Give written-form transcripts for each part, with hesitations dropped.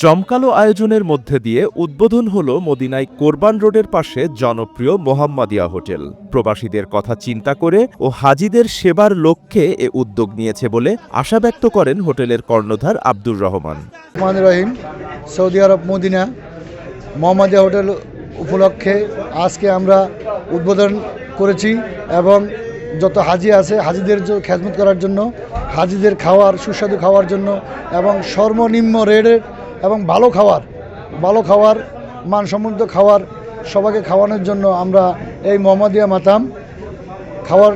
জমকালো আয়োজনের মধ্যে দিয়ে উদ্বোধন হলো মদিনায় কোরবান রোডের পাশে জনপ্রিয় মোহাম্মদিয়া হোটেল। প্রবাসীদের কথা চিন্তা করে ও হাজিদের সেবার লক্ষ্যে এ উদ্যোগ নিয়েছে বলে আশা ব্যক্ত করেন হোটেলের কর্ণধার আব্দুর রহমান। রহিম, সৌদি আরব মদিনা মোহাম্মদিয়া হোটেল উপলক্ষে আজকে আমরা উদ্বোধন করেছি এবং যত হাজি আছে হাজিদের খেদমত করার জন্য, হাজিদের খাওয়ার সুস্বাদু খাওয়ার জন্য এবং সর্বনিম্ন রেটের এবং ভালো খাওয়ার মানসম্মত খাওয়ার সবাইকে খাওয়ানোর জন্য আমরা এই মোহাম্মদিয়া মাতাম খাওয়ার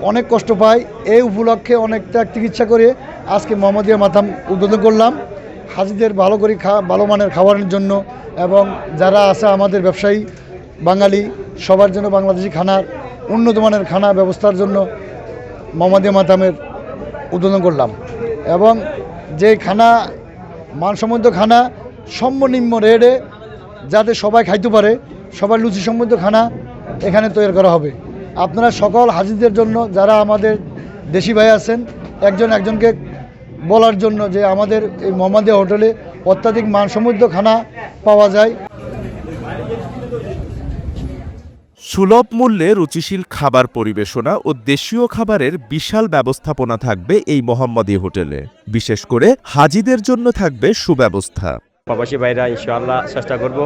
অনেক কষ্ট পাই। এই উপলক্ষে অনেক ত্যাগ চিকিৎসা করে আজকে মোহাম্মদিয়া মাতাম উদ্বোধন করলাম হাজিদের ভালো করে ভালো মানের খাওয়ানোর জন্য এবং যারা আছে আমাদের ব্যবসায়ী বাঙালি সবার জন্য বাংলাদেশি খানার উন্নত মানের খানা ব্যবস্থার জন্য মোহাম্মদিয়া মাতামের উদ্বোধন করলাম এবং যে খানা মানসম্মত খানা সর্বনিম্ন রেটে যাতে সবাই খাইতে পারে, সবার রুচিসম্মত খানা এখানে তৈরি করা হবে। আপনারা সকল হাজিদের জন্য যারা আমাদের দেশি ভাই আছেন একজনকে বলার জন্য যে আমাদের এই মোহাম্মদিয়া হোটেলে অত্যাধিক মানসম্মত খানা পাওয়া যায়। সুলভ মূল্যে রুচিশীল খাবার পরিবেশনা ও দেশীয় খাবারের বিশাল ব্যবস্থাপনা থাকবে এই মোহাম্মদিয়া হোটেলে। বিশেষ করে হাজিদের জন্য থাকবে সুব্যবস্থা। প্রবাসী ভাইরা ইনশাআল্লাহ চেষ্টা করব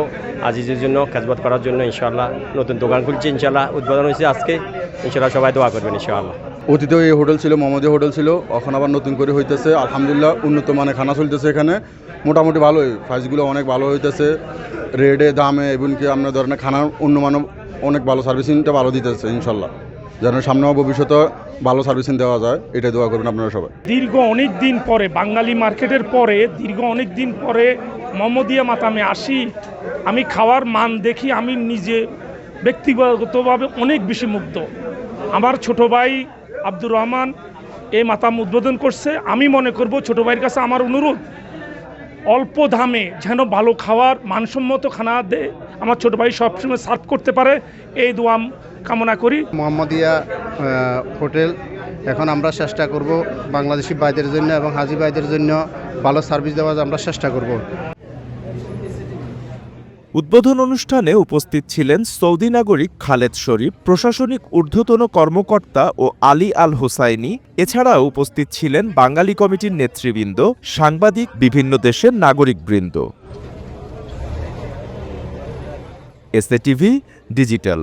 আজিজের জন্য খেদমত করার জন্য। ইনশাআল্লাহ নতুন দোকান খুলছে, ইনশাআল্লাহ উদ্বোধন হয়েছে আজকে, ইনশাআল্লাহ সবাই দোয়া করবেন ইনশাআল্লাহ। অতীতেও এই হোটেল ছিল, মোহাম্মদিয়া হোটেল ছিল, এখন আবার নতুন করে হইতেছে। আলহামদুলিল্লাহ উন্নত মানের খানা চলতেছে এখানে, মোটামুটি ভালোই, প্রাইসগুলো অনেক ভালো হইতেছে, রেটে দামে এমনকি আপনার ধরনের খানার উন্নমান অনেক ভালো সার্ভিসিংটা ভালো দিতেছে। ইনশাল্লাহ যেন সামনে ভবিষ্যতে ভালো সার্ভিসিং দেওয়া যায়, এটাই দোয়া করবেন আপনারা সবাই। দীর্ঘ অনেক দিন পরে বাঙালি মার্কেটের পরে দীর্ঘ অনেক দিন পরে মোহাম্মদিয়া মাতামে আসি, আমি খাওয়ার মান দেখি আমি নিজে ব্যক্তিগতভাবে অনেক বেশি মুগ্ধ। আমার ছোট ভাই আব্দুর রহমান এই মাতাম উদ্বোধন করছে। আমি মনে করব ছোট ভাইয়ের কাছে আমার অনুরোধ অল্প দামে যেন ভালো খাওয়ার মানসম্মত খানা দেয়, আমার ছোট ভাই সবসময় সার্ভ করতে পারে, এই দোয়া কামনা করি। মোহাম্মদিয়া হোটেল এখন আমরা চেষ্টা করব বাংলাদেশি ভাইদের জন্য এবং হাজি ভাইদের জন্য ভালো সার্ভিস দেওয়ার আমরা চেষ্টা করব। উদ্বোধন অনুষ্ঠানে উপস্থিত ছিলেন সৌদি নাগরিক খালেদ শরীফ, প্রশাসনিক ঊর্ধ্বতন কর্মকর্তা ও আলী আল হোসাইনি। এছাড়াও উপস্থিত ছিলেন বাঙালি কমিটির নেতৃবৃন্দ, সাংবাদিক, বিভিন্ন দেশের নাগরিকবৃন্দ। SA TV digital.